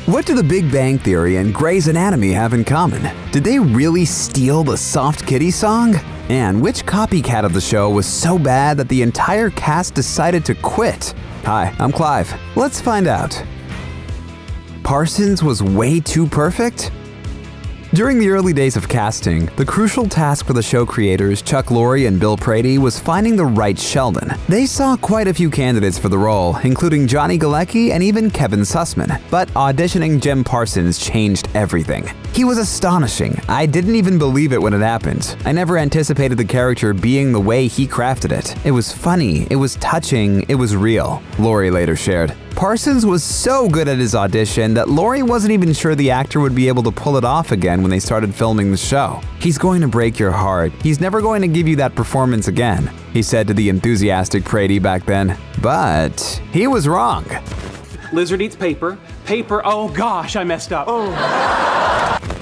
What do The Big Bang Theory and Grey's Anatomy have in common? Did they really steal the Soft Kitty song? And which copycat of the show was so bad that the entire cast decided to quit? Hi, I'm Clive. Let's find out. Parsons was way too perfect? During the early days of casting, the crucial task for the show creators Chuck Lorre and Bill Prady was finding the right Sheldon. They saw quite a few candidates for the role, including Johnny Galecki and even Kevin Sussman, but auditioning Jim Parsons changed everything. He was astonishing. I didn't even believe it when it happened. I never anticipated the character being the way he crafted it. It was funny, it was touching, it was real, Lorre later shared. Parsons was so good at his audition that Lorre wasn't even sure the actor would be able to pull it off again when they started filming the show. "He's going to break your heart. He's never going to give you that performance again," he said to the enthusiastic Prady back then. But he was wrong. Lizard eats paper. Paper, oh gosh, I messed up.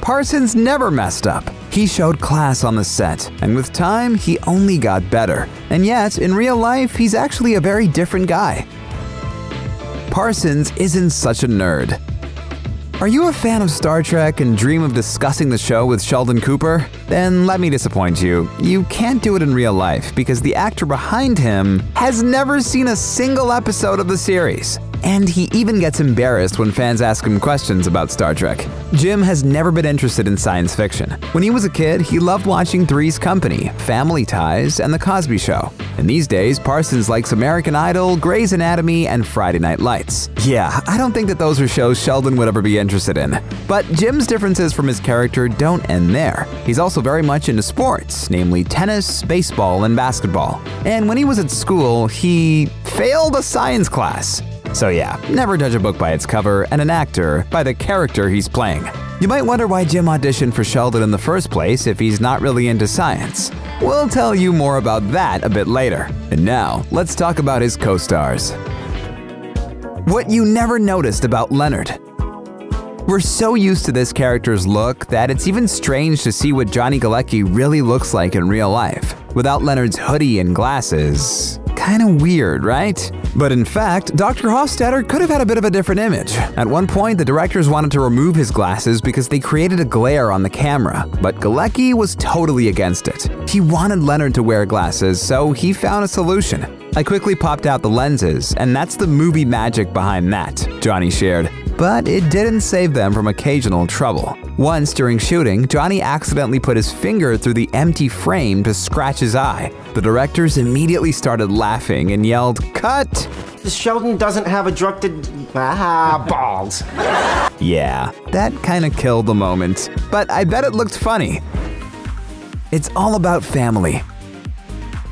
Parsons never messed up. He showed class on the set, and with time, he only got better. And yet, in real life, he's actually a very different guy. Parsons isn't such a nerd. Are you a fan of Star Trek and dream of discussing the show with Sheldon Cooper? Then let me disappoint you. You can't do it in real life because the actor behind him has never seen a single episode of the series. And he even gets embarrassed when fans ask him questions about Star Trek. Jim has never been interested in science fiction. When he was a kid, he loved watching Three's Company, Family Ties, and The Cosby Show. And these days, Parsons likes American Idol, Grey's Anatomy, and Friday Night Lights. Yeah, I don't think that those are shows Sheldon would ever be interested in. But Jim's differences from his character don't end there. He's also very much into sports, namely tennis, baseball, and basketball. And when he was at school, he failed a science class. So yeah, never judge a book by its cover and an actor by the character he's playing. You might wonder why Jim auditioned for Sheldon in the first place if he's not really into science. We'll tell you more about that a bit later. And now, let's talk about his co-stars. What you never noticed about Leonard. We're so used to this character's look that it's even strange to see what Johnny Galecki really looks like in real life. Without Leonard's hoodie and glasses. Kinda weird, right? But in fact, Dr. Hofstadter could have had a bit of a different image. At one point, the directors wanted to remove his glasses because they created a glare on the camera, but Galecki was totally against it. He wanted Leonard to wear glasses, so he found a solution. "I quickly popped out the lenses, and that's the movie magic behind that," Johnny shared. But it didn't save them from occasional trouble. Once during shooting, Johnny accidentally put his finger through the empty frame to scratch his eye. The directors immediately started laughing and yelled, "Cut!" Sheldon doesn't have a balls. Yeah, that kinda killed the moment, but I bet it looked funny. It's all about family.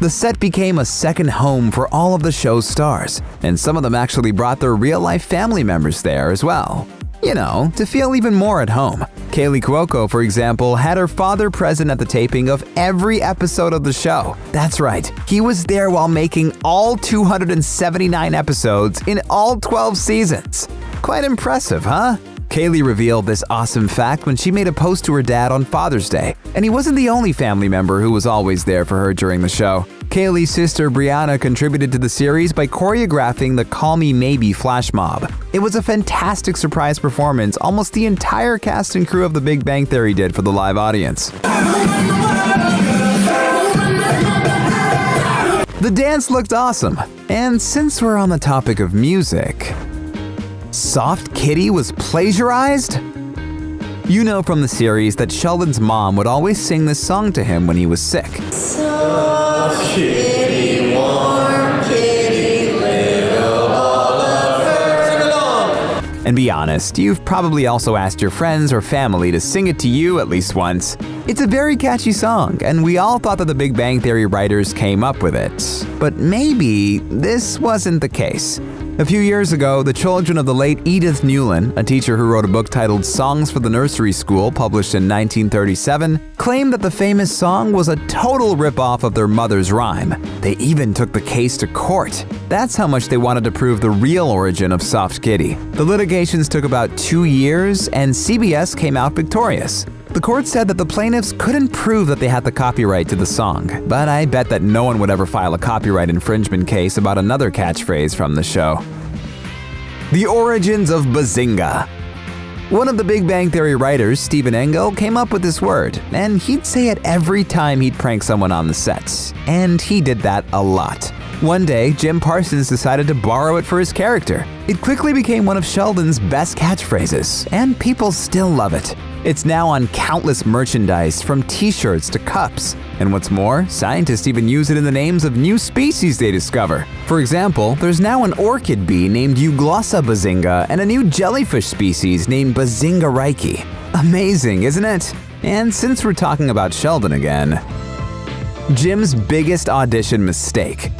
The set became a second home for all of the show's stars, and some of them actually brought their real-life family members there as well. You know, to feel even more at home. Kaylee Cuoco, for example, had her father present at the taping of every episode of the show. That's right, he was there while making all 279 episodes in all 12 seasons. Quite impressive, huh? Kaylee revealed this awesome fact when she made a post to her dad on Father's Day, and he wasn't the only family member who was always there for her during the show. Kaylee's sister Brianna contributed to the series by choreographing the Call Me Maybe flash mob. It was a fantastic surprise performance almost the entire cast and crew of The Big Bang Theory did for the live audience. The dance looked awesome, and since we're on the topic of music, Soft Kitty was plagiarized? You know from the series that Sheldon's mom would always sing this song to him when he was sick. Soft kitty, warm kitty, little ball of fur. Sing along! And be honest, you've probably also asked your friends or family to sing it to you at least once. It's a very catchy song, and we all thought that the Big Bang Theory writers came up with it. But maybe this wasn't the case. A few years ago, the children of the late Edith Newlin, a teacher who wrote a book titled Songs for the Nursery School, published in 1937, claimed that the famous song was a total ripoff of their mother's rhyme. They even took the case to court. That's how much they wanted to prove the real origin of Soft Kitty. The litigations took about 2 years, and CBS came out victorious. The court said that the plaintiffs couldn't prove that they had the copyright to the song, but I bet that no one would ever file a copyright infringement case about another catchphrase from the show. The origins of Bazinga. One of the Big Bang Theory writers, Stephen Engel, came up with this word, and he'd say it every time he'd prank someone on the sets. And he did that a lot. One day, Jim Parsons decided to borrow it for his character. It quickly became one of Sheldon's best catchphrases, and people still love it. It's now on countless merchandise, from t-shirts to cups. And what's more, scientists even use it in the names of new species they discover. For example, there's now an orchid bee named Euglossa bazinga and a new jellyfish species named Bazinga reiki. Amazing, isn't it? And since we're talking about Sheldon again, Jim's biggest audition mistake.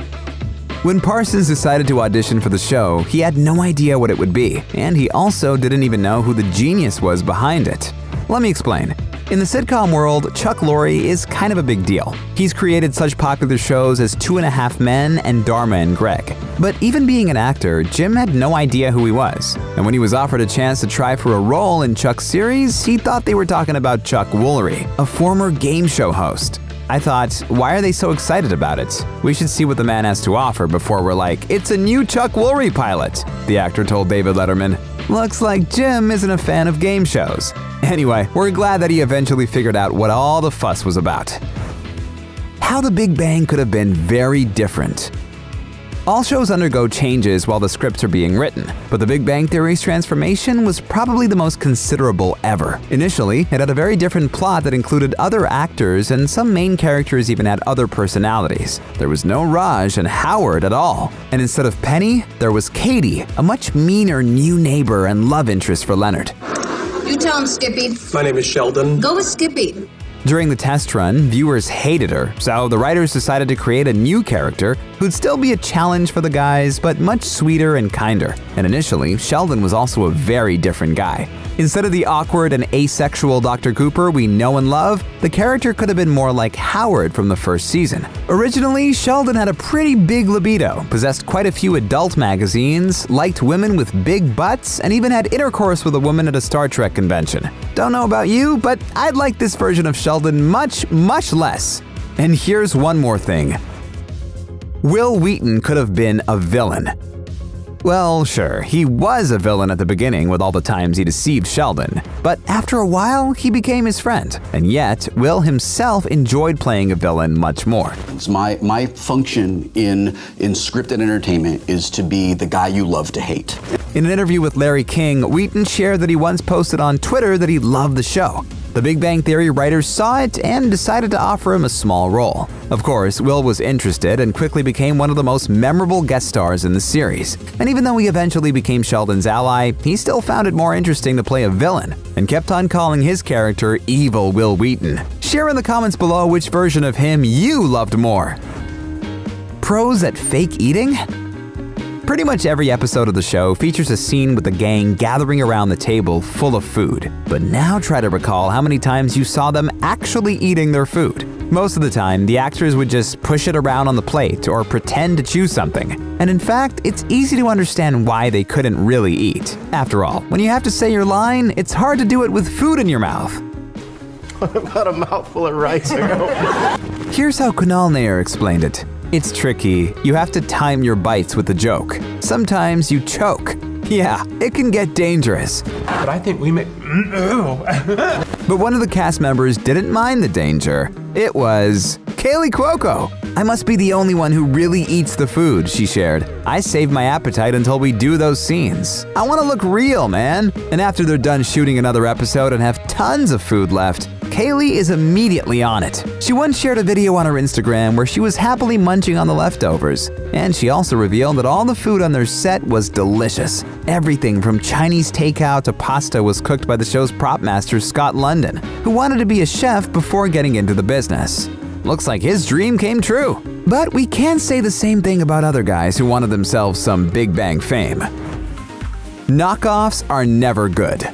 When Parsons decided to audition for the show, he had no idea what it would be, and he also didn't even know who the genius was behind it. Let me explain. In the sitcom world, Chuck Lorre is kind of a big deal. He's created such popular shows as 2.5 Men and Dharma and Greg. But even being an actor, Jim had no idea who he was. And when he was offered a chance to try for a role in Chuck's series, he thought they were talking about Chuck Woolery, a former game show host. I thought, why are they so excited about it? We should see what the man has to offer before we're like, it's a new Chuck Woolery pilot, the actor told David Letterman. Looks like Jim isn't a fan of game shows. Anyway, we're glad that he eventually figured out what all the fuss was about. How the Big Bang could have been very different. All shows undergo changes while the scripts are being written, but The Big Bang Theory's transformation was probably the most considerable ever. Initially, it had a very different plot that included other actors, and some main characters even had other personalities. There was no Raj and Howard at all. And instead of Penny, there was Katie, a much meaner new neighbor and love interest for Leonard. You tell him, Skippy. My name is Sheldon. Go with Skippy. During the test run, viewers hated her, so the writers decided to create a new character who'd still be a challenge for the guys, but much sweeter and kinder. And initially, Sheldon was also a very different guy. Instead of the awkward and asexual Dr. Cooper we know and love, the character could have been more like Howard from the first season. Originally, Sheldon had a pretty big libido, possessed quite a few adult magazines, liked women with big butts, and even had intercourse with a woman at a Star Trek convention. Don't know about you, but I'd like this version of Sheldon much, much less. And here's one more thing. Will Wheaton could have been a villain. Well, sure, he was a villain at the beginning with all the times he deceived Sheldon, but after a while, he became his friend. And yet, Will himself enjoyed playing a villain much more. My function in scripted entertainment is to be the guy you love to hate. In an interview with Larry King, Wheaton shared that he once posted on Twitter that he loved the show. The Big Bang Theory writers saw it and decided to offer him a small role. Of course, Will was interested and quickly became one of the most memorable guest stars in the series. And even though he eventually became Sheldon's ally, he still found it more interesting to play a villain and kept on calling his character Evil Will Wheaton. Share in the comments below which version of him you loved more. Pros at fake eating? Pretty much every episode of the show features a scene with the gang gathering around the table full of food. But now try to recall how many times you saw them actually eating their food. Most of the time, the actors would just push it around on the plate or pretend to chew something. And in fact, it's easy to understand why they couldn't really eat. After all, when you have to say your line, it's hard to do it with food in your mouth. What about a mouthful of rice? Here's how Kunal Nair explained it. It's tricky. You have to time your bites with the joke. Sometimes you choke. Yeah, it can get dangerous. But I think we may... But one of the cast members didn't mind the danger. It was Kaylee Cuoco. I must be the only one who really eats the food, she shared. I save my appetite until we do those scenes. I want to look real, man. And after they're done shooting another episode and have tons of food left, Kaylee is immediately on it. She once shared a video on her Instagram where she was happily munching on the leftovers. And she also revealed that all the food on their set was delicious. Everything from Chinese takeout to pasta was cooked by the show's prop master Scott London, who wanted to be a chef before getting into the business. Looks like his dream came true. But we can't say the same thing about other guys who wanted themselves some Big Bang fame. Knockoffs are never good.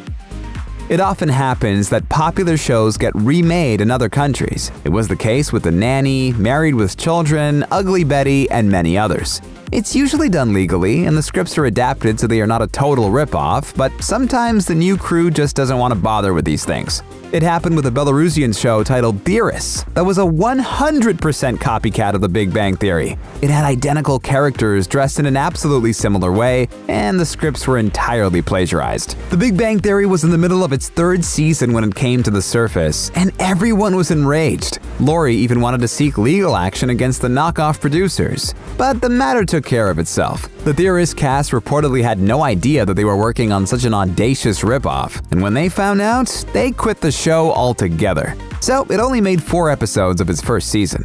It often happens that popular shows get remade in other countries. It was the case with The Nanny, Married with Children, Ugly Betty, and many others. It's usually done legally, and the scripts are adapted so they are not a total ripoff, but sometimes the new crew just doesn't want to bother with these things. It happened with a Belarusian show titled Theorists that was a 100% copycat of The Big Bang Theory. It had identical characters dressed in an absolutely similar way, and the scripts were entirely plagiarized. The Big Bang Theory was in the middle of its 3rd season when it came to the surface, and everyone was enraged. Laurie even wanted to seek legal action against the knockoff producers. But the matter took care of itself. The Theorist cast reportedly had no idea that they were working on such an audacious ripoff, and when they found out, they quit the show altogether. So it only made 4 episodes of its first season.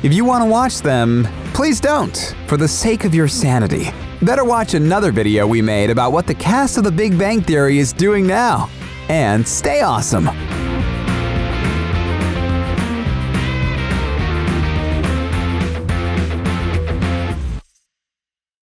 If you want to watch them, please don't, for the sake of your sanity. Better watch another video we made about what the cast of The Big Bang Theory is doing now. And stay awesome!